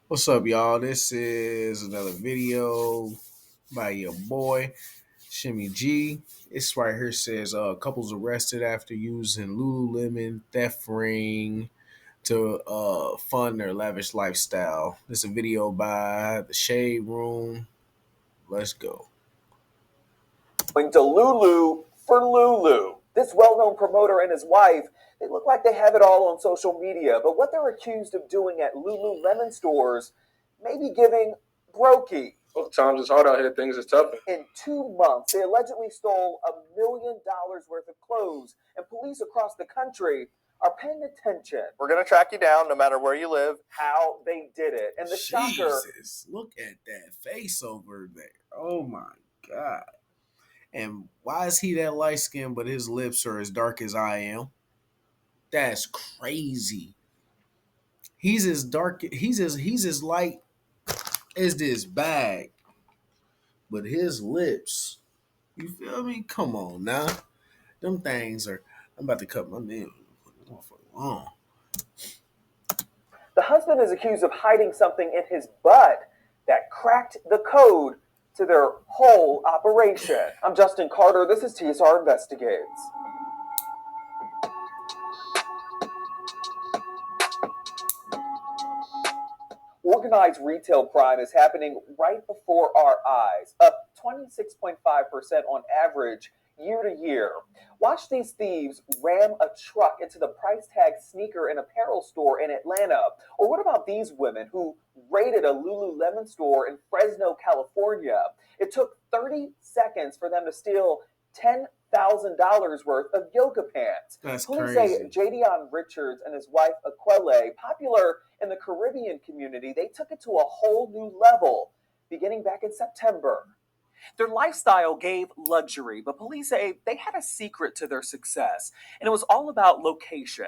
What's up, y'all? This is another video by your boy Shimmy G. This right here says couples arrested after using Lululemon theft ring to fund their lavish lifestyle. This is a video by the Shade Room. Let's go. Going to Lulu for Lulu. This well-known promoter and his wife, they look like they have it all on social media, but what they're accused of doing at Lululemon stores may be giving brokey. Both times it's hard out here, things is tough. In 2 months, they allegedly stole $1 million worth of clothes, and police across the country are paying attention. We're going to track you down no matter where you live, how they did it. And the shocker, Jesus, look at that face over there. Oh my God. And why is he that light skinned but his lips are as dark as I am? That's crazy. He's as dark. He's as light as this bag, but his lips. You feel me? Come on now. Them things are. I'm about to cut my nails. Oh, the husband is accused of hiding something in his butt that cracked the code to their whole operation. I'm Justin Carter. This is TSR Investigates. Organized retail crime is happening right before our eyes, up 26.5% on average year to year. Watch these thieves ram a truck into the price tag sneaker and apparel store in Atlanta. Or what about these women who raided a Lululemon store in Fresno, California? It took 30 seconds for them to steal $10,000 worth of yoga pants. that's Police crazy. say Jadion Richards and his wife Aquele, popular in the Caribbean community, they took it to a whole new level beginning back in September. Their lifestyle gave luxury, but police say they had a secret to their success, and it was all about location.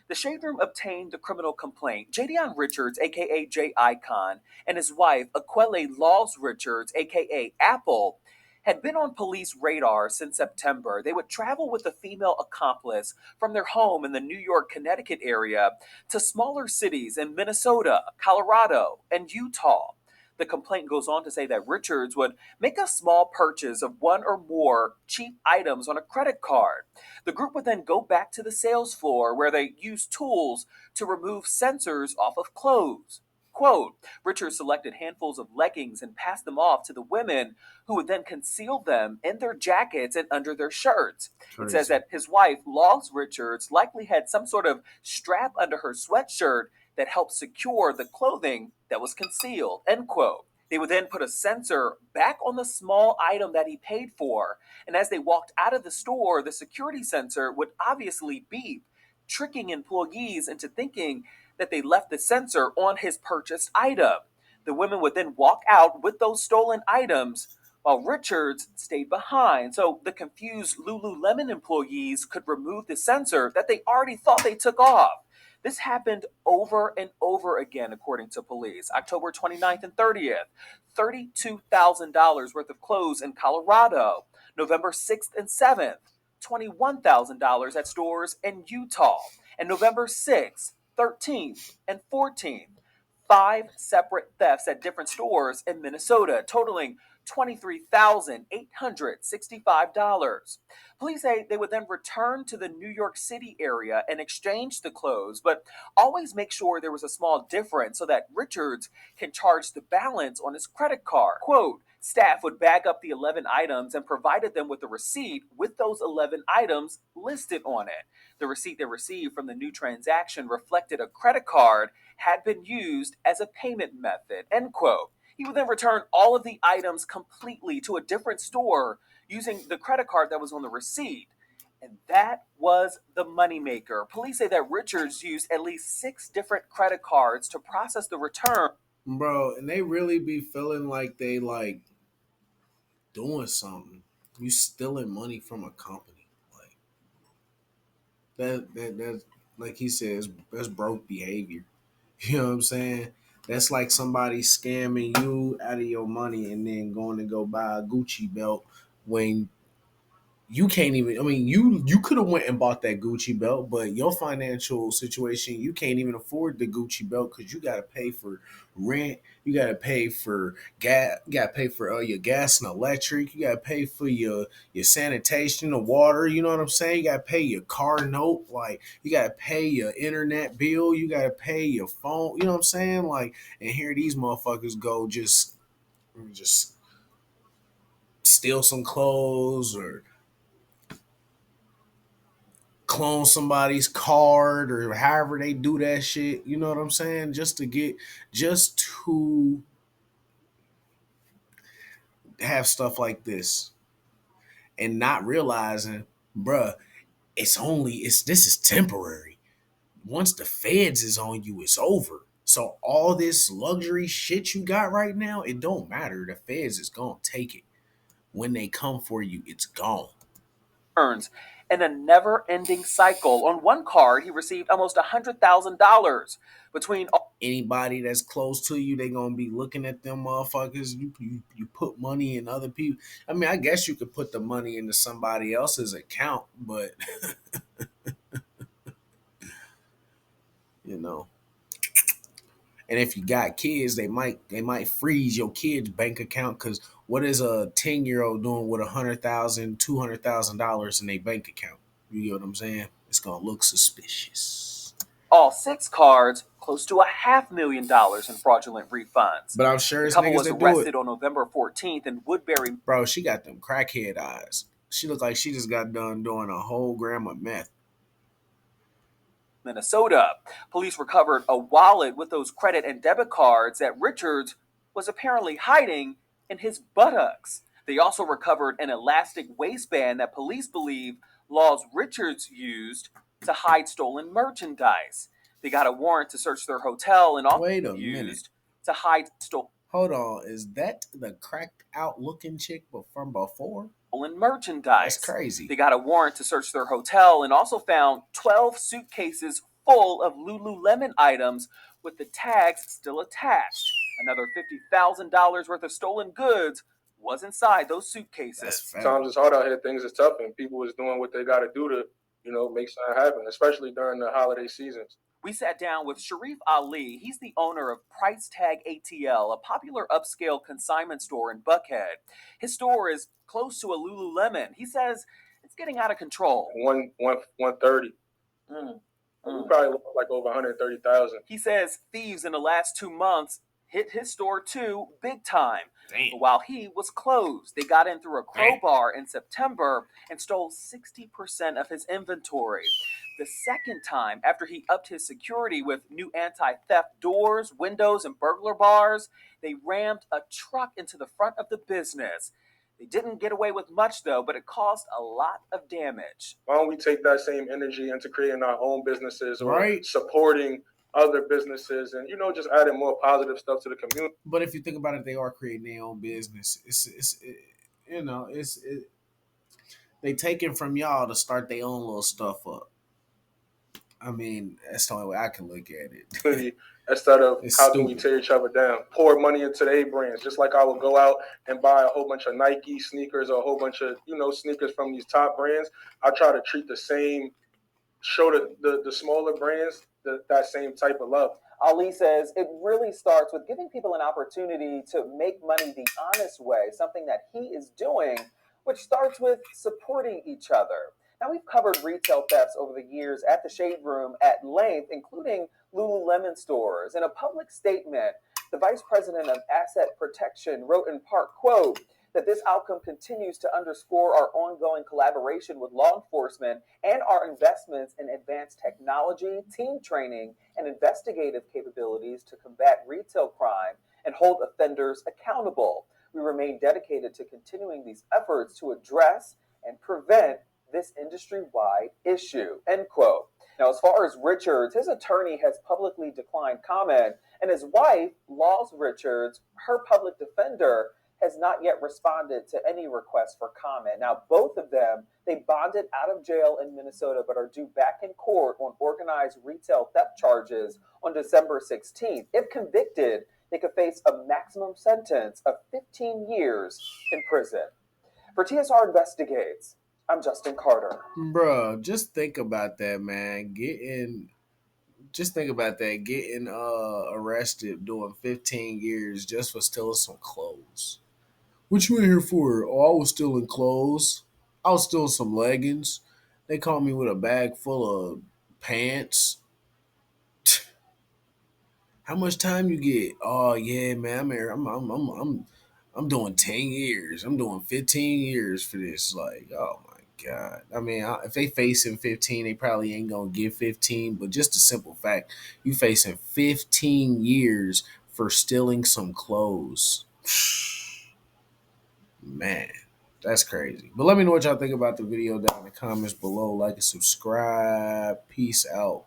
The Shade Room obtained the criminal complaint. Jadion Richards, aka J Icon, and his wife, Aquele Laws Richards, aka Apple, had been on police radar since September. They would travel with a female accomplice from their home in the New York, Connecticut area to smaller cities in Minnesota, Colorado, and Utah. The complaint goes on to say that Richards would make a small purchase of one or more cheap items on a credit card. The group would then go back to the sales floor where they used tools to remove sensors off of clothes. Quote, Richards selected handfuls of leggings and passed them off to the women who would then conceal them in their jackets and under their shirts. It says that his wife, Laws Richards, likely had some sort of strap under her sweatshirt that helped secure the clothing that was concealed, end quote. They would then put a sensor back on the small item that he paid for, and as they walked out of the store, the security sensor would obviously beep, tricking employees into thinking that they left the sensor on his purchased item. The women would then walk out with those stolen items while Richards stayed behind, so the confused Lululemon employees could remove the sensor that they already thought they took off. This happened over and over again, according to police. October 29th and 30th, $32,000 worth of clothes in Colorado. November 6th and 7th, $21,000 at stores in Utah. And November 6th, 13th, and 14th, 5 separate thefts at different stores in Minnesota, totaling $23,865. Police say they would then return to the New York City area and exchange the clothes, but always make sure there was a small difference so that Richards can charge the balance on his credit card. Quote, staff would bag up the 11 items and provided them with a receipt with those 11 items listed on it. The receipt they received from the new transaction reflected a credit card had been used as a payment method, end quote. He would then return all of the items completely to a different store using the credit card that was on the receipt. And that was the moneymaker. Police say that Richards used at least 6 different credit cards to process the return. Bro, and they really be feeling like they like doing something. You stealing money from a company, like that's like he says, that's broke behavior. You know what I'm saying? That's like somebody scamming you out of your money and then going to go buy a Gucci belt when you can't even. I mean, you could have went and bought that Gucci belt, but your financial situation, you can't even afford the Gucci belt because you got to pay for rent, you got to pay for gas, you got to pay for your gas and electric, you got to pay for your sanitation, the water. You know what I'm saying? You got to pay your car note, like you got to pay your internet bill, you got to pay your phone. You know what I'm saying? Like, and here these motherfuckers go just steal some clothes or clone somebody's card or however they do that shit. You know what I'm saying? Just to have stuff like this and not realizing, bruh, this is temporary. Once the feds is on you, it's over. So all this luxury shit you got right now, it don't matter. The feds is gonna take it. When they come for you, it's gone. In a never-ending cycle. On one card, he received almost $100,000 between Anybody that's close to you, they gonna be looking at them motherfuckers. You put money in other people. I mean, I guess you could put the money into somebody else's account, but you know. And if you got kids, they might freeze your kid's bank account because what is a 10-year-old doing with $100,000, $200,000 in their bank account? You get what I'm saying? It's gonna look suspicious. all 6 cards, close to $500,000 in fraudulent refunds. But I'm sure The it's couple niggas was that do it. arrested on November 14th in Woodbury, Bro, she got them crackhead eyes. She looked like she just got done doing a whole gram of meth. Minnesota. Police recovered a wallet with those credit and debit cards that Richards was apparently hiding in his buttocks. They also recovered an elastic waistband that police believe Laws Richards used to hide stolen merchandise. They got a warrant to search their hotel and also Wait a minute. used to hide stolen Hold on. Is that the cracked out looking chick from before? merchandise. That's crazy. They got a warrant to search their hotel and also found 12 suitcases full of Lululemon items with the tags still attached. Another $50,000 worth of stolen goods was inside those suitcases. Sometimes it's hard out here. Things is tough, and people is doing what they got to do to, make something happen, especially during the holiday seasons. We sat down with Sharif Ali. He's the owner of Price Tag ATL, a popular upscale consignment store in Buckhead. His store is close to a Lululemon. He says it's getting out of control. 130. We probably lost like over 130,000. He says thieves in the last 2 months hit his store too big time. Damn. While he was closed, they got in through a crowbar in September and stole 60% of his inventory. The second time, after he upped his security with new anti-theft doors, windows, and burglar bars, they rammed a truck into the front of the business. They didn't get away with much, though, but it caused a lot of damage. Why don't we take that same energy into creating our own businesses or Right. supporting other businesses and, just adding more positive stuff to the community? But if you think about it, they are creating their own business. They taking from y'all to start their own little stuff up. I mean, that's the only way I can look at it. Instead of It's how can we stupid. tear each other down, pour money into their brands. Just like I would go out and buy a whole bunch of Nike sneakers or a whole bunch of sneakers from these top brands. I try to treat show the smaller brands that same type of love. Ali says it really starts with giving people an opportunity to make money the honest way, something that he is doing, which starts with supporting each other. Now, we've covered retail thefts over the years at the Shade Room at length, including Lululemon stores. In a public statement, the Vice President of Asset Protection wrote in part, quote, that this outcome continues to underscore our ongoing collaboration with law enforcement and our investments in advanced technology, team training, and investigative capabilities to combat retail crime and hold offenders accountable. We remain dedicated to continuing these efforts to address and prevent this industry-wide issue, end quote. Now, as far as Richards, his attorney has publicly declined comment, and his wife, Laws Richards, her public defender, has not yet responded to any request for comment. Now, both of them, they bonded out of jail in Minnesota, but are due back in court on organized retail theft charges on December 16th. If convicted, they could face a maximum sentence of 15 years in prison. For TSR Investigates, I'm Justin Carter. Bruh, just think about that, man. Just think about that. Getting arrested doing 15 years just for stealing some clothes. What you in here for? Oh, I was stealing clothes. I was stealing some leggings. They caught me with a bag full of pants. How much time you get? Oh yeah, man. I'm here. I'm doing 10 years. I'm doing 15 years for this. Like, oh my god. I mean, if they facing 15, they probably ain't gonna get 15. But just a simple fact, you facing 15 years for stealing some clothes. Man, that's crazy. But let me know what y'all think about the video down in the comments below. Like and subscribe. Peace out.